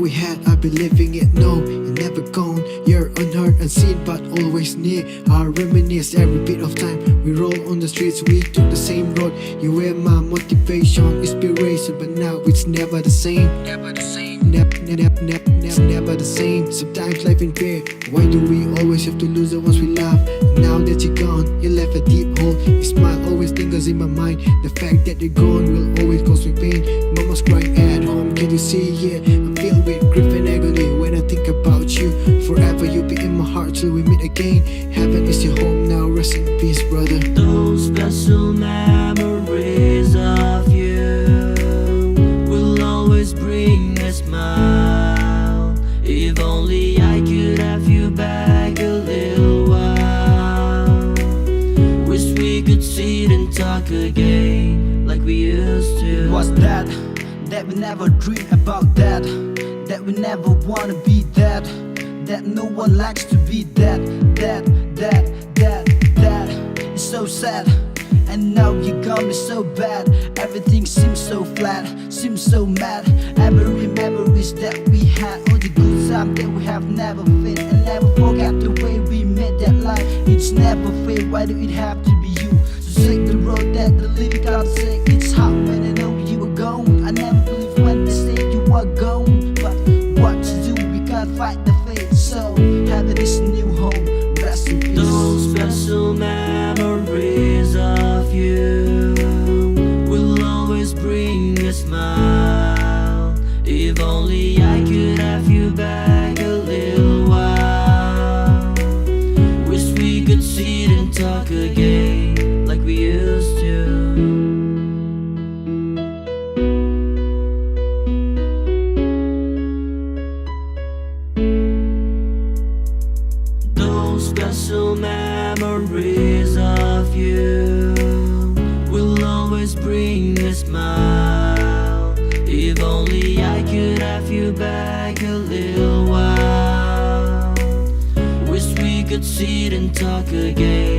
we had, I've been living it. No, you're never gone. You're unheard, unseen, but always near. I reminisce every bit of time. We roll on the streets, we took the same road. You were my motivation, inspiration, but now it's never the same. Never the same. Never the same. Sometimes life ain't fair. Why do we always have to lose the ones we love? Now that you're gone, you left a deep hole. Your smile always lingers in my mind. The fact that you're gone will always cause me pain. Mama's crying at home, can you see? Yeah, I'm filled with grief and agony when I think about you. Forever you'll be in my heart till we meet again. Heaven is your home now, rest in peace, brother. Those special memories of you will always bring a smile. If only I could have you back a little while. Wish we could sit and talk again like we used to. What's that? That we never dream about that. That we never wanna be that. That no one likes to be that. It's so sad. And now you got me so bad. Everything seems so flat, seems so mad. Every memories that we had, all the good times that we have never fade. And never forget the way we made that life. It's never fade, why do it have to be you? So take the road that the living can't take. It's hard when I know you were gone. I never believed when they say you were gone. But what to do, we can't fight the fate. So heaven is a new home, rest in peace. Those special memories of you will always bring a smile. If only I could have you back a little while. Wish we could sit and talk again like we used to. Those special memories of you will always bring a smile. If only I could have you back a little while. Wish we could sit and talk again